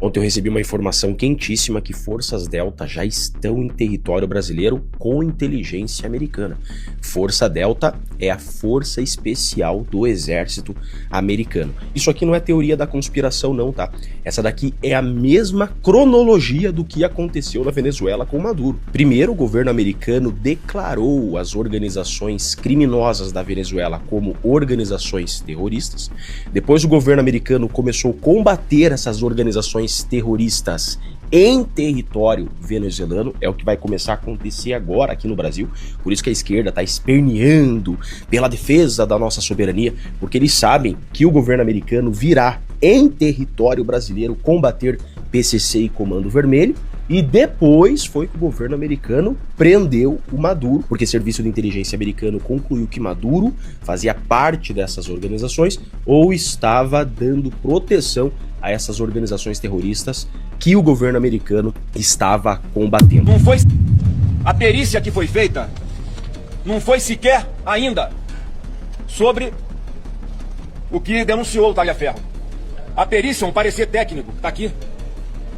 Ontem eu recebi uma informação quentíssima que forças Delta já estão em território brasileiro com inteligência americana. Força Delta é a força especial do exército americano. Isso aqui não é teoria da conspiração não, tá? Essa daqui é a mesma cronologia do que aconteceu na Venezuela com Maduro. Primeiro, o governo americano declarou as organizações criminosas da Venezuela como organizações terroristas. Depois o governo americano começou a combater essas organizações terroristas em território venezuelano. É o que vai começar a acontecer agora aqui no Brasil. Por isso que a esquerda está esperneando pela defesa da nossa soberania, porque eles sabem que o governo americano virá em território brasileiro combater PCC e Comando Vermelho. E depois foi que o governo americano prendeu o Maduro, porque o serviço de inteligência americano concluiu que Maduro fazia parte dessas organizações ou estava dando proteção a essas organizações terroristas que o governo americano estava combatendo. Não foi a perícia que foi feita, não foi sequer ainda sobre o que denunciou o Tagliaferro. A perícia, um parecer técnico, tá aqui,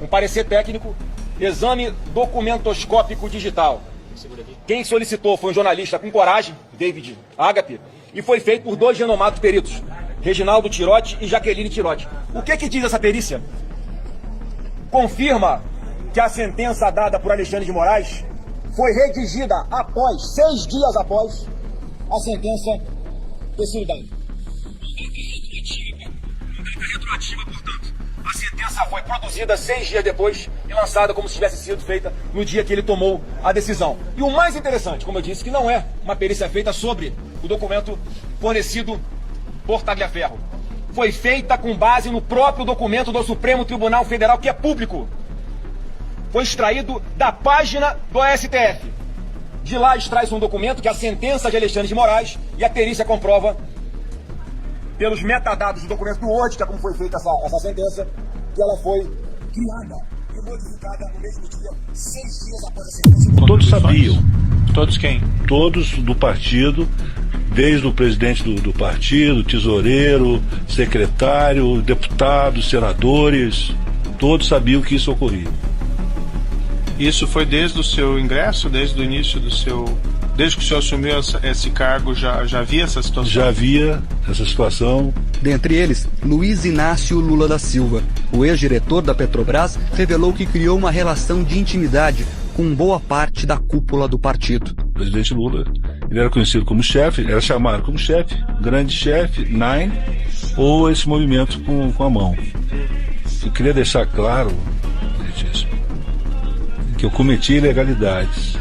um parecer técnico, exame documentoscópico digital. Quem solicitou foi um jornalista com coragem, David Agape, e foi feito por dois renomados peritos, Reginaldo Tirotti e Jaqueline Tirotti. O que diz essa perícia? Confirma que a sentença dada por Alexandre de Moraes foi redigida após, 6 dias após, a sentença ter sido dada. Retroativa, portanto. A sentença foi produzida 6 dias depois e lançada como se tivesse sido feita no dia que ele tomou a decisão. E o mais interessante, como eu disse, que não é uma perícia feita sobre o documento fornecido por Tagliaferro. Foi feita com base no próprio documento do Supremo Tribunal Federal, que é público. Foi extraído da página do STF. De lá extrai-se um documento que é a sentença de Alexandre de Moraes, e a perícia comprova, pelos metadados do documento do Word, que é como foi feita essa sentença, que ela foi criada e modificada no mesmo dia, 6 dias após a sentença. Todos sabiam. Todos quem? Todos do partido, desde o presidente do partido, tesoureiro, secretário, deputados, senadores, todos sabiam que isso ocorria. Isso foi desde o seu ingresso, desde o início do seu... Desde que o senhor assumiu esse cargo, já havia essa situação? Já havia essa situação. Dentre eles, Luiz Inácio Lula da Silva, o ex-diretor da Petrobras, revelou que criou uma relação de intimidade com boa parte da cúpula do partido. O presidente Lula, ele era conhecido como chefe, era chamado como chefe, grande chefe, Nine, ou esse movimento com a mão. Eu queria deixar claro, que eu cometi ilegalidades.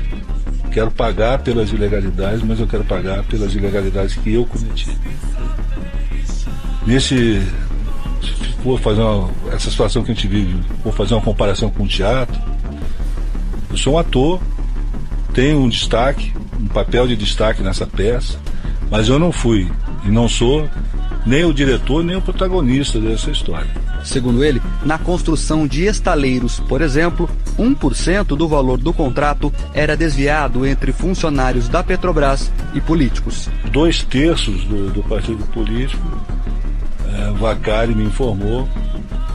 Quero pagar pelas ilegalidades, mas eu quero pagar pelas ilegalidades que eu cometi. Se for fazer essa situação que a gente vive, vou fazer uma comparação com o teatro, eu sou um ator, tenho um destaque, um papel de destaque nessa peça, mas eu não fui e não sou nem o diretor, nem o protagonista dessa história. Segundo ele, na construção de estaleiros, por exemplo, 1% do valor do contrato era desviado entre funcionários da Petrobras e políticos. 2/3 do partido político, Vacari me informou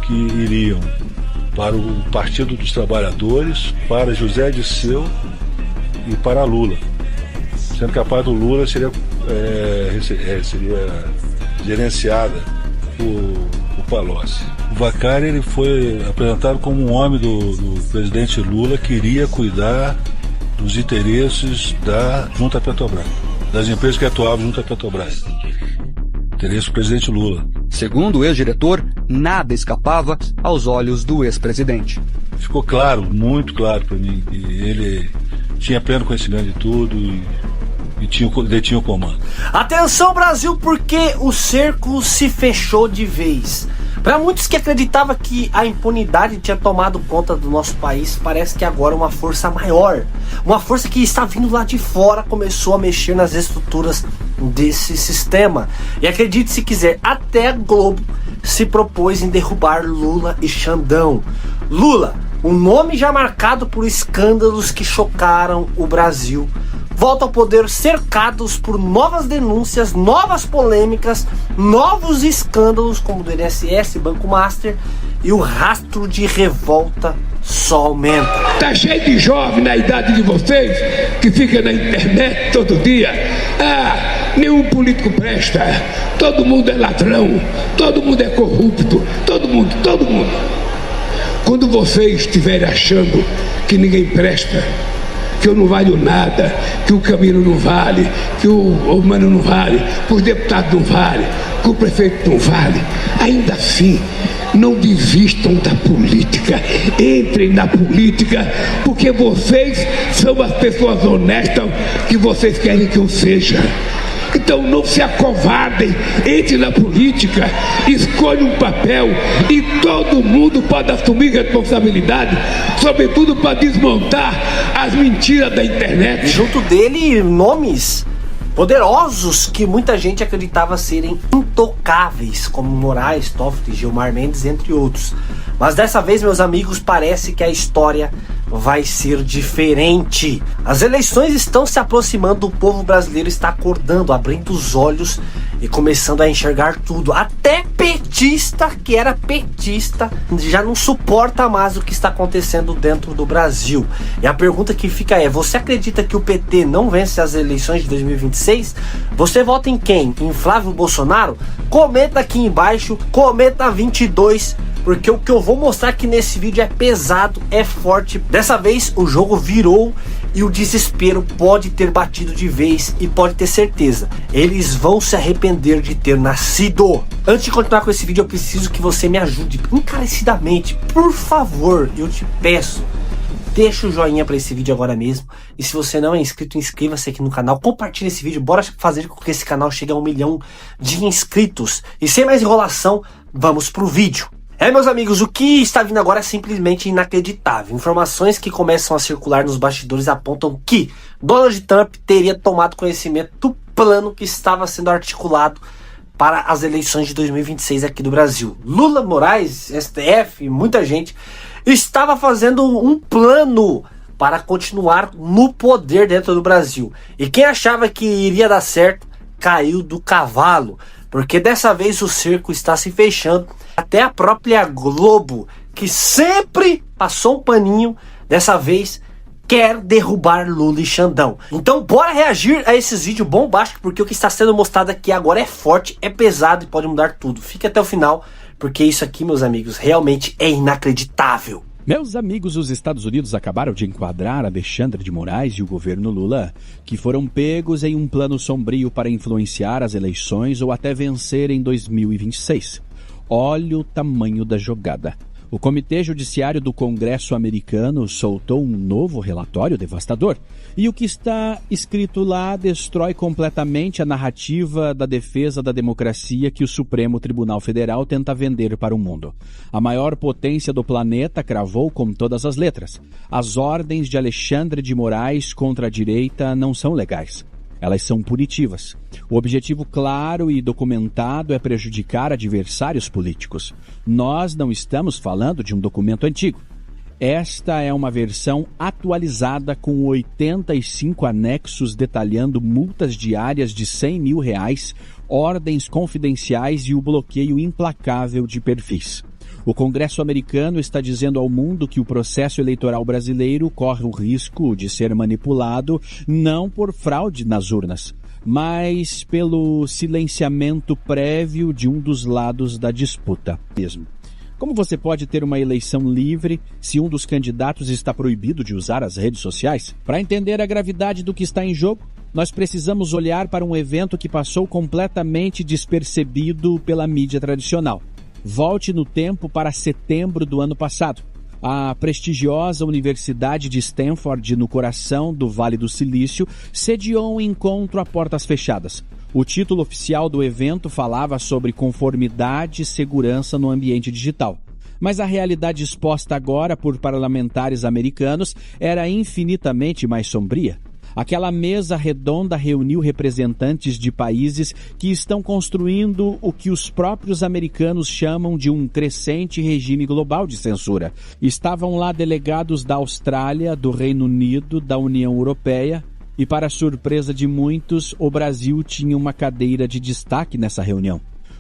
que iriam para o Partido dos Trabalhadores, para José Disseu e para Lula. Sendo que a parte do Lula seria gerenciada por Palocci. O Vacari, ele foi apresentado como um homem do presidente Lula que iria cuidar dos interesses junto à Petrobras, das empresas que atuavam junto à Petrobras. Interesse do presidente Lula. Segundo o ex-diretor, nada escapava aos olhos do ex-presidente. Ficou claro, muito claro para mim, que ele tinha pleno conhecimento de tudo e detinha o comando. Atenção, Brasil, porque o cerco se fechou de vez. Para muitos que acreditavam que a impunidade tinha tomado conta do nosso país, parece que agora uma força maior, uma força que está vindo lá de fora, começou a mexer nas estruturas desse sistema. E acredite se quiser, até a Globo se propôs em derrubar Lula e Xandão. Lula, um nome já marcado por escândalos que chocaram o Brasil, volta ao poder cercados por novas denúncias, novas polêmicas, novos escândalos como do INSS, Banco Master e o rastro de revolta só aumenta. Tá cheio de jovem na idade de vocês que fica na internet todo dia. Nenhum político presta, todo mundo é ladrão, todo mundo é corrupto, todo mundo. Quando vocês estiverem achando que ninguém presta, que eu não valho nada, que o Camilo não vale, que o Mano não vale, que os deputados não vale, que o prefeito não vale, ainda assim, não desistam da política, entrem na política, porque vocês são as pessoas honestas que vocês querem que eu seja. Então não se acovardem, entre na política, escolha um papel e todo mundo pode assumir responsabilidade, sobretudo para desmontar as mentiras da internet. E junto dele, nomes poderosos que muita gente acreditava serem intocáveis, como Moraes, Toffoli, Gilmar Mendes, entre outros. Mas dessa vez, meus amigos, parece que a história vai ser diferente. As eleições estão se aproximando, o povo brasileiro está acordando, abrindo os olhos e começando a enxergar tudo. Até petista, que era petista, já não suporta mais o que está acontecendo dentro do Brasil. E a pergunta que fica é: você acredita que o PT não vence as eleições de 2026? Você vota em quem? Em Flávio Bolsonaro? Comenta aqui embaixo, comenta 22, porque o que eu vou mostrar aqui nesse vídeo é pesado, é forte. Dessa vez o jogo virou e o desespero pode ter batido de vez, e pode ter certeza, eles vão se arrepender de ter nascido. Antes de continuar com esse vídeo, eu preciso que você me ajude encarecidamente, por favor, eu te peço. Deixa o joinha para esse vídeo agora mesmo. E se você não é inscrito, inscreva-se aqui no canal. Compartilhe esse vídeo. Bora fazer com que esse canal chegue a 1 milhão de inscritos. E sem mais enrolação, vamos pro vídeo. Meus amigos, o que está vindo agora é simplesmente inacreditável. Informações que começam a circular nos bastidores apontam que Donald Trump teria tomado conhecimento do plano que estava sendo articulado para as eleições de 2026 aqui do Brasil. Lula, Moraes, STF, muita gente estava fazendo um plano para continuar no poder dentro do Brasil. E quem achava que iria dar certo, caiu do cavalo. Porque dessa vez o cerco está se fechando. Até a própria Globo, que sempre passou um paninho, dessa vez quer derrubar Lula e Xandão. Então bora reagir a esses vídeos bombásticos, porque o que está sendo mostrado aqui agora é forte, é pesado e pode mudar tudo. Fique até o final, porque isso aqui, meus amigos, realmente é inacreditável. Meus amigos, os Estados Unidos acabaram de enquadrar Alexandre de Moraes e o governo Lula, que foram pegos em um plano sombrio para influenciar as eleições ou até vencer em 2026. Olha o tamanho da jogada. O Comitê Judiciário do Congresso americano soltou um novo relatório devastador. E o que está escrito lá destrói completamente a narrativa da defesa da democracia que o Supremo Tribunal Federal tenta vender para o mundo. A maior potência do planeta cravou com todas as letras: as ordens de Alexandre de Moraes contra a direita não são legais. Elas são punitivas. O objetivo claro e documentado é prejudicar adversários políticos. Nós não estamos falando de um documento antigo. Esta é uma versão atualizada com 85 anexos detalhando multas diárias de R$100 mil, ordens confidenciais e o bloqueio implacável de perfis. O Congresso americano está dizendo ao mundo que o processo eleitoral brasileiro corre o risco de ser manipulado não por fraude nas urnas, mas pelo silenciamento prévio de um dos lados da disputa mesmo. Como você pode ter uma eleição livre se um dos candidatos está proibido de usar as redes sociais? Para entender a gravidade do que está em jogo, nós precisamos olhar para um evento que passou completamente despercebido pela mídia tradicional. Volte no tempo para setembro do ano passado. A prestigiosa Universidade de Stanford, no coração do Vale do Silício, sediou um encontro a portas fechadas. O título oficial do evento falava sobre conformidade e segurança no ambiente digital. Mas a realidade exposta agora por parlamentares americanos era infinitamente mais sombria. Aquela mesa redonda reuniu representantes de países que estão construindo o que os próprios americanos chamam de um crescente regime global de censura. Estavam lá delegados da Austrália, do Reino Unido, da União Europeia e, para surpresa de muitos, o Brasil tinha uma cadeira de destaque nessa reunião.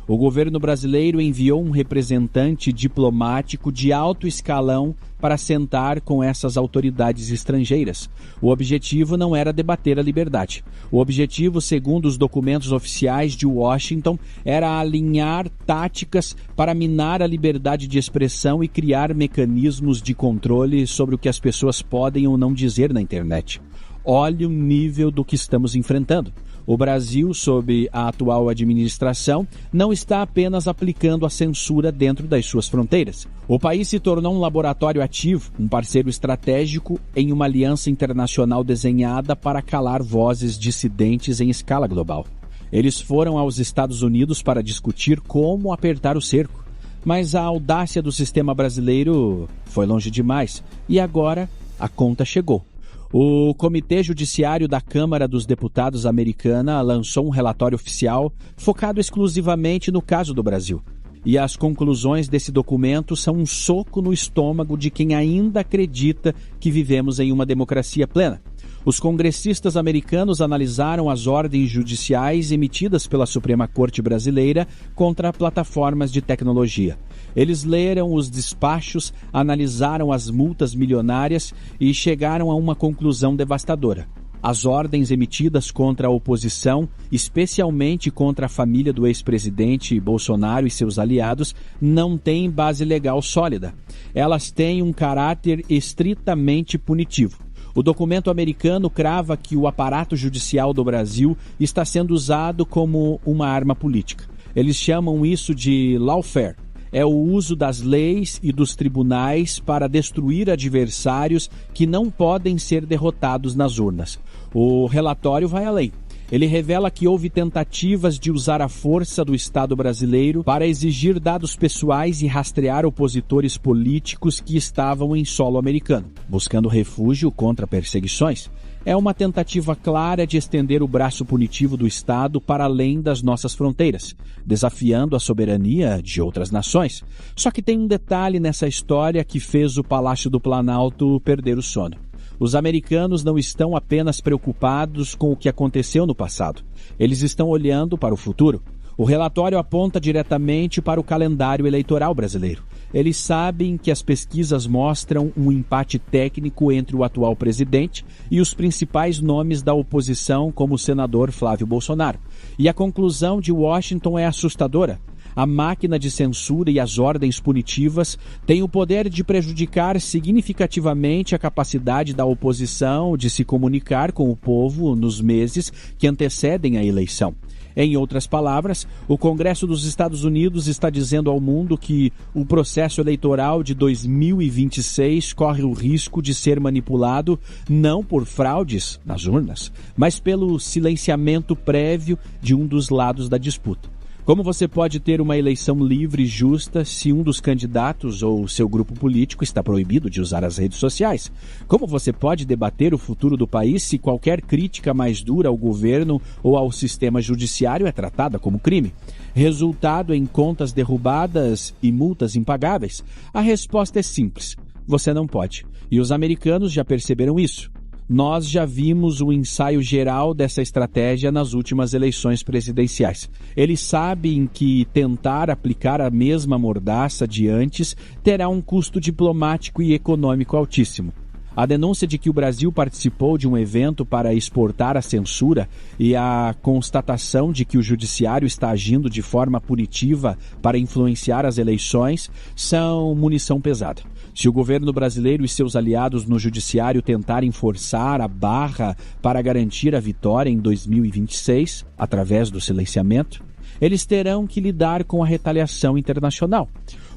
O governo brasileiro enviou um representante diplomático de alto escalão para sentar com essas autoridades estrangeiras. O objetivo não era debater a liberdade. O objetivo, segundo os documentos oficiais de Washington, era alinhar táticas para minar a liberdade de expressão e criar mecanismos de controle sobre o que as pessoas podem ou não dizer na internet. Olhe o nível do que estamos enfrentando. O Brasil, sob a atual administração, não está apenas aplicando a censura dentro das suas fronteiras. O país se tornou um laboratório ativo, um parceiro estratégico em uma aliança internacional desenhada para calar vozes dissidentes em escala global. Eles foram aos Estados Unidos para discutir como apertar o cerco. Mas a audácia do sistema brasileiro foi longe demais e agora a conta chegou. O Comitê Judiciário da Câmara dos Deputados americana lançou um relatório oficial focado exclusivamente no caso do Brasil. E as conclusões desse documento são um soco no estômago de quem ainda acredita que vivemos em uma democracia plena. Os congressistas americanos analisaram as ordens judiciais emitidas pela Suprema Corte Brasileira contra plataformas de tecnologia. Eles leram os despachos, analisaram as multas milionárias e chegaram a uma conclusão devastadora. As ordens emitidas contra a oposição, especialmente contra a família do ex-presidente Bolsonaro e seus aliados, não têm base legal sólida. Elas têm um caráter estritamente punitivo. O documento americano crava que o aparato judicial do Brasil está sendo usado como uma arma política. Eles chamam isso de lawfare. É o uso das leis e dos tribunais para destruir adversários que não podem ser derrotados nas urnas. O relatório vai além. Ele revela que houve tentativas de usar a força do Estado brasileiro para exigir dados pessoais e rastrear opositores políticos que estavam em solo americano, buscando refúgio contra perseguições. É uma tentativa clara de estender o braço punitivo do Estado para além das nossas fronteiras, desafiando a soberania de outras nações. Só que tem um detalhe nessa história que fez o Palácio do Planalto perder o sono. Os americanos não estão apenas preocupados com o que aconteceu no passado. Eles estão olhando para o futuro. O relatório aponta diretamente para o calendário eleitoral brasileiro. Eles sabem que as pesquisas mostram um empate técnico entre o atual presidente e os principais nomes da oposição, como o senador Flávio Bolsonaro. E a conclusão de Washington é assustadora. A máquina de censura e as ordens punitivas têm o poder de prejudicar significativamente a capacidade da oposição de se comunicar com o povo nos meses que antecedem a eleição. Em outras palavras, o Congresso dos Estados Unidos está dizendo ao mundo que o processo eleitoral de 2026 corre o risco de ser manipulado não por fraudes nas urnas, mas pelo silenciamento prévio de um dos lados da disputa. Como você pode ter uma eleição livre e justa se um dos candidatos ou seu grupo político está proibido de usar as redes sociais? Como você pode debater o futuro do país se qualquer crítica mais dura ao governo ou ao sistema judiciário é tratada como crime? Resultado em contas derrubadas e multas impagáveis? A resposta é simples: você não pode. E os americanos já perceberam isso. Nós já vimos o ensaio geral dessa estratégia nas últimas eleições presidenciais. Eles sabem que tentar aplicar a mesma mordaça de antes terá um custo diplomático e econômico altíssimo. A denúncia de que o Brasil participou de um evento para exportar a censura e a constatação de que o judiciário está agindo de forma punitiva para influenciar as eleições são munição pesada. Se o governo brasileiro e seus aliados no judiciário tentarem forçar a barra para garantir a vitória em 2026, através do silenciamento, eles terão que lidar com a retaliação internacional.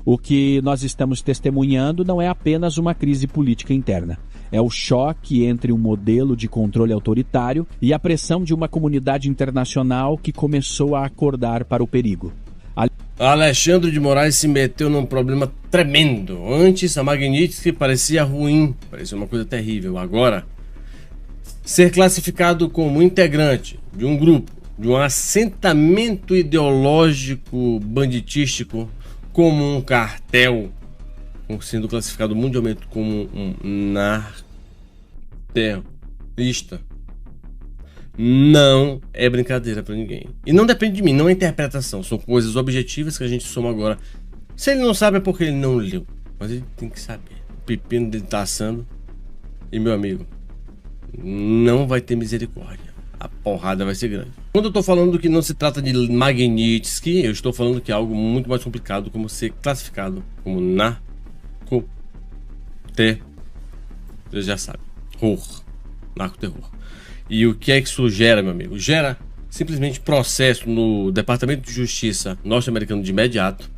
O que nós estamos testemunhando não é apenas uma crise política interna. É o choque entre um modelo de controle autoritário e a pressão de uma comunidade internacional que começou a acordar para o perigo. Alexandre de Moraes se meteu num problema tremendo. Antes, a Magnitsky parecia ruim, parecia uma coisa terrível. Agora, ser classificado como integrante de um grupo, de um assentamento ideológico banditístico, como um cartel, sendo classificado mundialmente como um narcoterrorista, não é brincadeira pra ninguém. E não depende de mim, não é interpretação. São coisas objetivas que a gente soma agora. Se ele não sabe é porque ele não leu. Mas ele tem que saber. O pepino dele tá assando. E meu amigo, não vai ter misericórdia. A porrada vai ser grande. Quando eu tô falando que não se trata de Magnitsky, eu estou falando que é algo muito mais complicado, como ser classificado como narco-terror. Você já sabe. Narco-terror. E o que é que isso gera, meu amigo? Gera simplesmente processo no Departamento de Justiça norte-americano de imediato.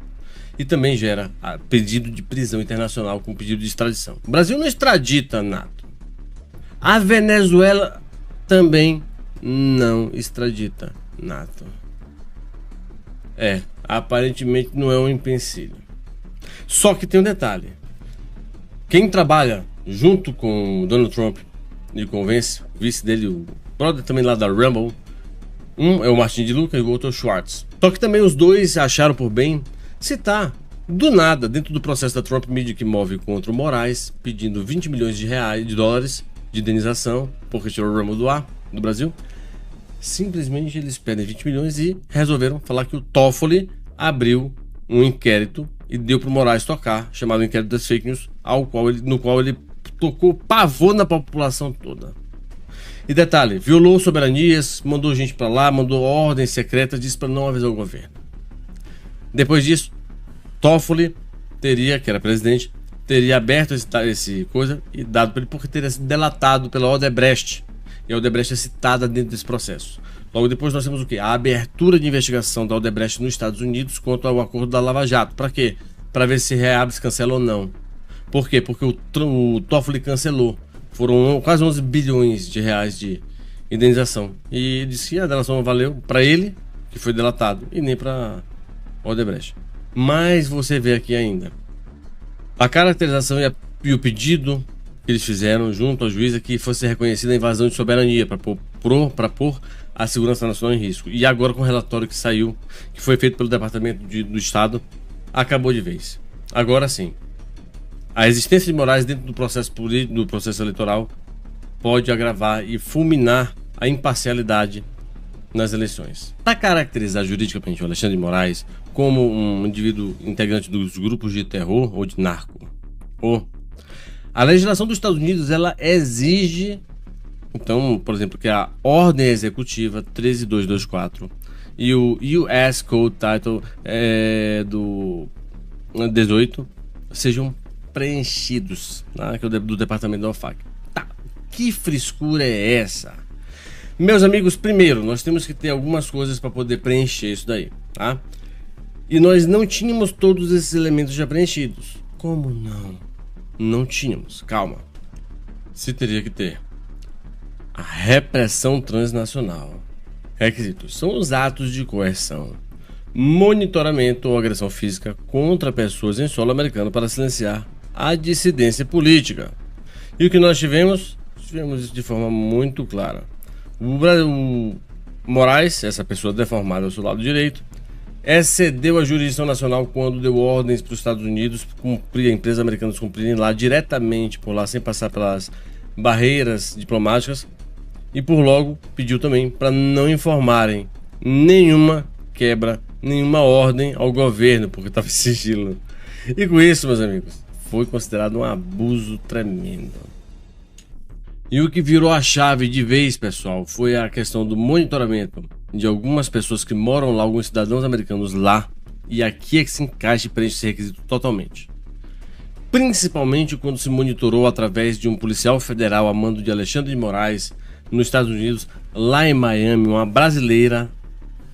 E também gera pedido de prisão internacional com pedido de extradição. O Brasil não extradita NATO. A Venezuela também não extradita NATO. Aparentemente não é um empecilho. Só que tem um detalhe. Quem trabalha junto com o Donald Trump e convence o vice dele, o brother também lá da Rumble, um é o Martin de Luca e o outro é o Schwartz. Só que também os dois acharam por bem citar do nada, dentro do processo da Trump Media que move contra o Moraes, pedindo 20 milhões de dólares de indenização por retirar o Rumble do ar do Brasil. Simplesmente eles pedem 20 milhões e resolveram falar que o Toffoli abriu um inquérito e deu para o Moraes tocar, chamado inquérito das fake news, no qual ele tocou pavor na população toda. E detalhe, violou soberanias, mandou gente para lá, mandou ordens secretas, disse para não avisar o governo. Depois disso, Toffoli que era presidente, teria aberto esse coisa e dado para ele porque teria sido delatado pela Odebrecht. E a Odebrecht é citada dentro desse processo. Logo depois nós temos o quê? A abertura de investigação da Odebrecht nos Estados Unidos contra o acordo da Lava Jato. Para quê? Para ver se reabre, se cancela ou não. Por quê? Porque o Toffoli cancelou. Foram quase 11 bilhões de reais de indenização. E disse que a delação não valeu para ele, que foi delatado, e nem para Odebrecht. Mas você vê aqui ainda a caracterização e o pedido que eles fizeram junto ao juiz é que fosse reconhecida a invasão de soberania para pôr a segurança nacional em risco. E agora com o relatório que saiu, que foi feito pelo Departamento do Estado, acabou de vez. Agora sim, a existência de Moraes dentro do processo político, do processo eleitoral, pode agravar e fulminar a imparcialidade nas eleições. Para caracterizar juridicamente o Alexandre de Moraes como um indivíduo integrante dos grupos de terror ou de narco, a legislação dos Estados Unidos ela exige, então, por exemplo, que a Ordem Executiva 13224 e o US Code Title do 18 sejam preenchidos, né, que é do Departamento da OFAC. Tá, que frescura é essa? Meus amigos, primeiro, nós temos que ter algumas coisas para poder preencher isso daí, tá? E nós não tínhamos todos esses elementos já preenchidos. Como não? Não tínhamos, calma. Se teria que ter a repressão transnacional. Requisitos são os atos de coerção, monitoramento ou agressão física contra pessoas em solo americano para silenciar a dissidência política. E o que nós tivemos? Tivemos isso de forma muito clara. O Moraes, essa pessoa deformada ao seu lado direito, excedeu a jurisdição nacional quando deu ordens para os Estados Unidos cumprir, empresas americanas cumprirem lá diretamente por lá, sem passar pelas barreiras diplomáticas, e por logo pediu também para não informarem nenhuma quebra, nenhuma ordem ao governo, porque estava em sigilo. E com isso, meus amigos, foi considerado um abuso tremendo. E o que virou a chave de vez, pessoal, foi a questão do monitoramento de algumas pessoas que moram lá, alguns cidadãos americanos lá, e aqui é que se encaixa e preenche esse requisito totalmente. Principalmente quando se monitorou através de um policial federal a mando de Alexandre de Moraes, nos Estados Unidos, lá em Miami, uma brasileira,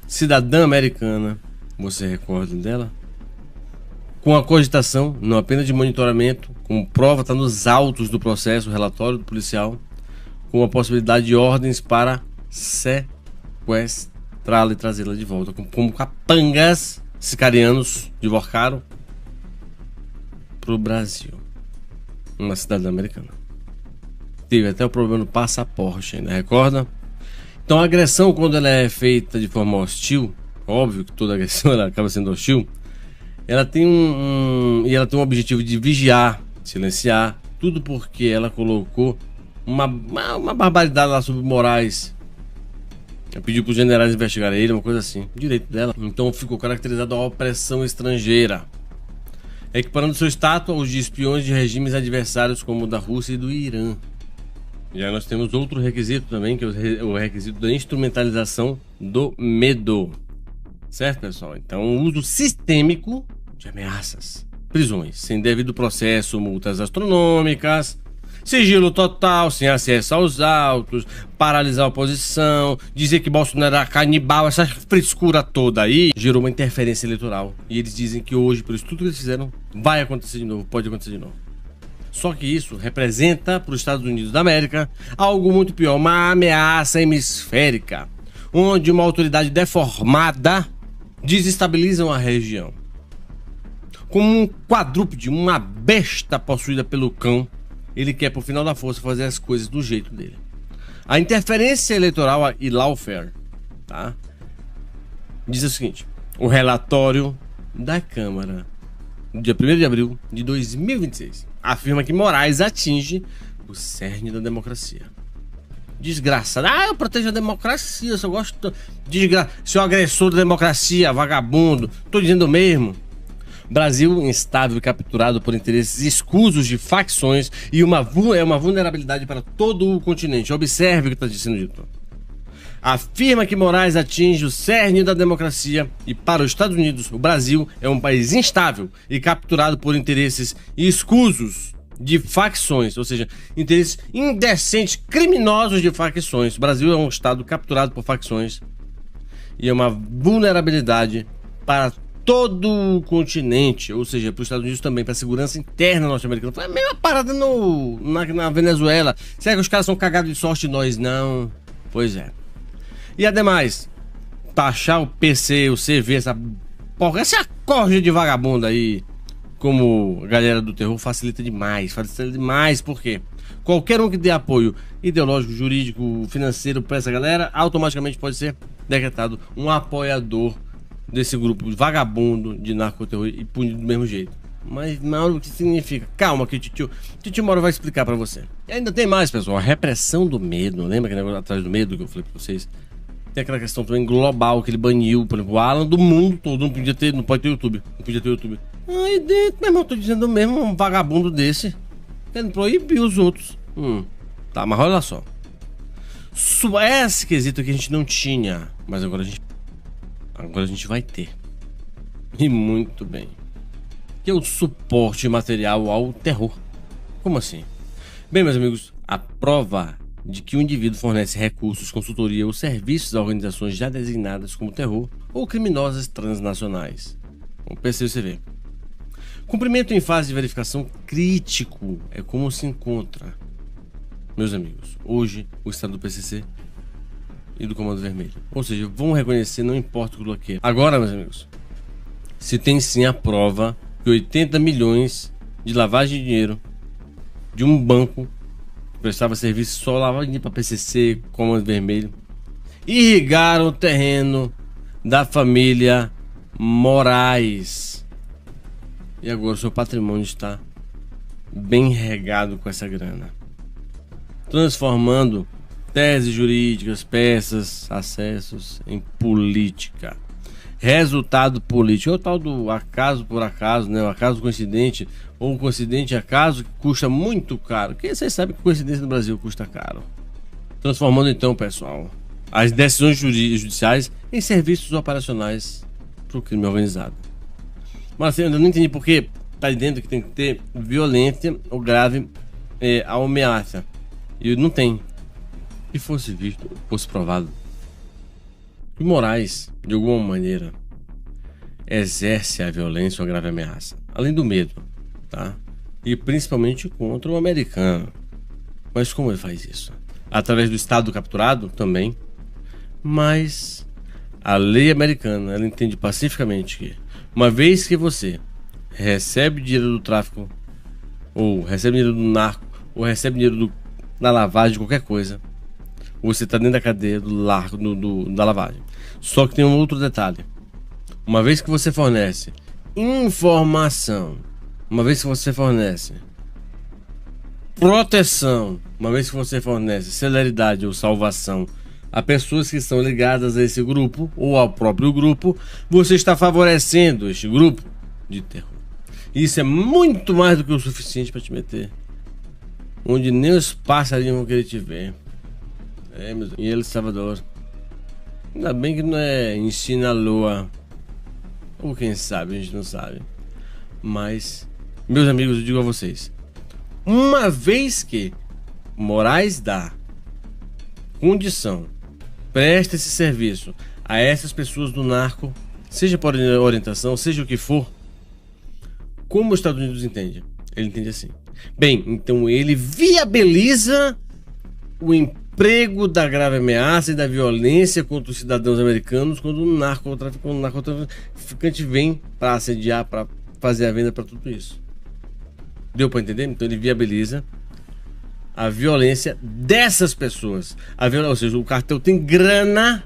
cidadã americana, você recorda dela? Com a cogitação, não apenas de monitoramento, como prova, está nos autos do processo, o relatório do policial, com a possibilidade de ordens para sequestrá-la e trazê-la de volta, como capangas sicarianos de Vocaro para o Brasil. Uma cidadã americana. Teve até o problema do passaporte ainda, recorda? Então a agressão, quando ela é feita de forma hostil, óbvio que toda agressão ela acaba sendo hostil, ela tem um objetivo de vigiar, silenciar, tudo porque ela colocou uma barbaridade lá sobre Moraes Pediu para os generais investigarem ele, uma coisa assim. Direito dela. Então ficou caracterizado a opressão estrangeira, equiparando seu status aos de espiões de regimes adversários como o da Rússia e do Irã. E aí nós temos outro requisito também, que é o requisito da instrumentalização do medo. Certo, pessoal? Então, o uso sistêmico de ameaças, prisões sem devido processo, multas astronômicas, sigilo total, sem acesso aos autos, paralisar a oposição, dizer que Bolsonaro era canibal, essa frescura toda aí gerou uma interferência eleitoral. E eles dizem que hoje, por isso tudo que eles fizeram, vai acontecer de novo, pode acontecer de novo. Só que isso representa para os Estados Unidos da América algo muito pior, uma ameaça hemisférica, onde uma autoridade deformada desestabiliza a região. Como um quadrúpede, uma besta possuída pelo cão, ele quer, por final da força, fazer as coisas do jeito dele. A interferência eleitoral e lawfare, tá? Diz o seguinte: o relatório da Câmara, no dia 1º de abril de 2026, afirma que Moraes atinge o cerne da democracia. Desgraçado. Eu protejo a democracia, eu só gosto... Seu agressor da democracia, vagabundo. Tô dizendo mesmo. Brasil instável e capturado por interesses escusos de facções e uma vulnerabilidade para todo o continente. Observe o que está sendo dito. Afirma que Moraes atinge o cerne da democracia e para os Estados Unidos, o Brasil é um país instável e capturado por interesses escusos de facções, ou seja, interesses indecentes, criminosos de facções. O Brasil é um estado capturado por facções e é uma vulnerabilidade para todo o continente, ou seja, para os Estados Unidos também, para a segurança interna norte-americana. Foi a mesma parada na Venezuela. Será que os caras são cagados de sorte e nós não? Pois é. E ademais, taxar o PC, o CV, essa corja de vagabundo aí, como a galera do terror, facilita demais. Por quê? Qualquer um que dê apoio ideológico, jurídico, financeiro para essa galera, automaticamente pode ser decretado um apoiador desse grupo vagabundo de narcoterror e punido do mesmo jeito. Mas o que significa? Calma que o Titio Moro vai explicar pra você. E ainda tem mais, pessoal, a repressão do medo. Lembra aquele negócio atrás do medo que eu falei pra vocês? Tem aquela questão também global que ele baniu, por exemplo, o Alan do mundo todo, não pode ter YouTube. Não podia ter YouTube. Aí dentro, meu irmão, tô dizendo mesmo, um vagabundo desse querendo proibir os outros. Tá, mas olha só. Esse quesito que a gente não tinha, mas agora a gente vai ter. E muito bem. Que é o suporte material ao terror. Como assim? Bem, meus amigos, a prova de que o indivíduo fornece recursos, consultoria ou serviços a organizações já designadas como terror ou criminosas transnacionais. Como PCCV. Cumprimento em fase de verificação crítico é como se encontra. Meus amigos, hoje o estado do PCC e do Comando Vermelho. Ou seja, vão reconhecer, não importa o bloqueio. Agora, meus amigos, se tem sim a prova que 80 milhões de lavagem de dinheiro de um banco que prestava serviço só lavagem para PCC, Comando Vermelho, irrigaram o terreno da família Moraes. E agora o seu patrimônio está bem regado com essa grana, transformando teses jurídicas, peças, acessos em política. Resultado político. É o tal do acaso por acaso, né? O acaso coincidente ou coincidente acaso que custa muito caro. Porque vocês sabem que coincidência no Brasil custa caro. Transformando então, pessoal, as decisões judiciais em serviços operacionais para o crime organizado. Mas assim, eu não entendi porque tá dentro que tem que ter violência ou grave a ameaça. E não tem. Se fosse visto, fosse provado que Moraes, de alguma maneira, exerce a violência ou a grave ameaça, além do medo, tá? E principalmente contra o americano. Mas como ele faz isso? Através do Estado capturado também. Mas a lei americana, ela entende pacificamente que uma vez que você recebe dinheiro do tráfico, ou recebe dinheiro do narco, ou recebe dinheiro da lavagem de qualquer coisa, você está dentro da cadeia da lavagem. Só que tem um outro detalhe. Uma vez que você fornece informação, uma vez que você fornece proteção, uma vez que você fornece celeridade ou salvação a pessoas que estão ligadas a esse grupo ou ao próprio grupo, você está favorecendo este grupo de terror. Isso é muito mais do que o suficiente para te meter onde nem os passarinhos vão querer te ver. Em El Salvador. Ainda bem que não é em Sinaloa. Ou quem sabe, a gente não sabe. Mas, meus amigos, eu digo a vocês, uma vez que Moraes dá condição, presta esse serviço a essas pessoas do narco, seja por orientação, seja o que for, como os Estados Unidos entende? Ele entende assim. Bem, então ele viabiliza o emprego da grave ameaça e da violência contra os cidadãos americanos quando o narcotraficante vem para assediar, para fazer a venda, para tudo isso. Deu para entender? Então ele viabiliza a violência dessas pessoas. Ou seja, o cartel tem grana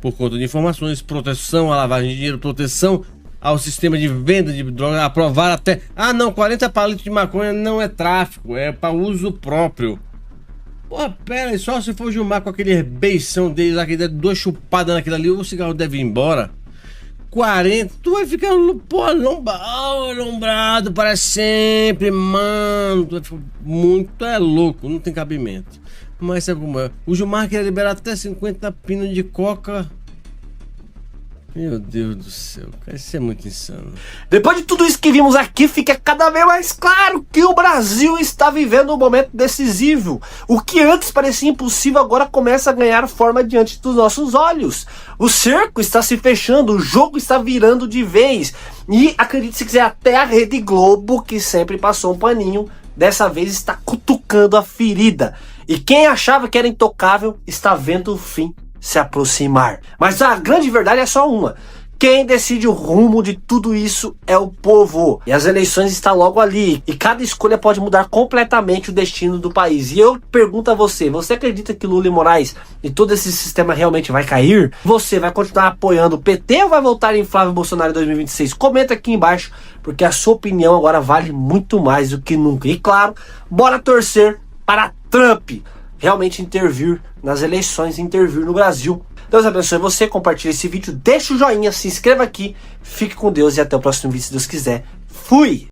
por conta de informações, proteção à lavagem de dinheiro, proteção ao sistema de venda de droga, aprovar até... 40 palitos de maconha não é tráfico, é para uso próprio. Porra, pera aí, só se for Gilmar com aquele beição dele lá, que dá 2 chupadas naquilo ali, o cigarro deve ir embora. 40, tu vai ficar, pô, alombrado para sempre, mano. Tu vai ficar muito louco, não tem cabimento. Mas sabe como é? O Gilmar queria liberar até 50 pinos de coca. Meu Deus do céu, cara, isso é muito insano. Depois de tudo isso que vimos aqui, fica cada vez mais claro que o Brasil está vivendo um momento decisivo. O que antes parecia impossível agora começa a ganhar forma diante dos nossos olhos. O cerco está se fechando, o jogo está virando de vez. E acredite se quiser, até a Rede Globo, que sempre passou um paninho, dessa vez está cutucando a ferida. E quem achava que era intocável está vendo o fim se aproximar. Mas a grande verdade é só uma: quem decide o rumo de tudo isso é o povo. E as eleições estão logo ali. E cada escolha pode mudar completamente o destino do país. E eu pergunto a você: você acredita que Lula e Moraes e todo esse sistema realmente vai cair? Você vai continuar apoiando o PT ou vai voltar em Flávio Bolsonaro em 2026? Comenta aqui embaixo, porque a sua opinião agora vale muito mais do que nunca. E claro, bora torcer para Trump realmente intervir nas eleições, intervir no Brasil. Deus abençoe você, compartilhe esse vídeo, deixa o joinha, se inscreva aqui, fique com Deus e até o próximo vídeo se Deus quiser. Fui!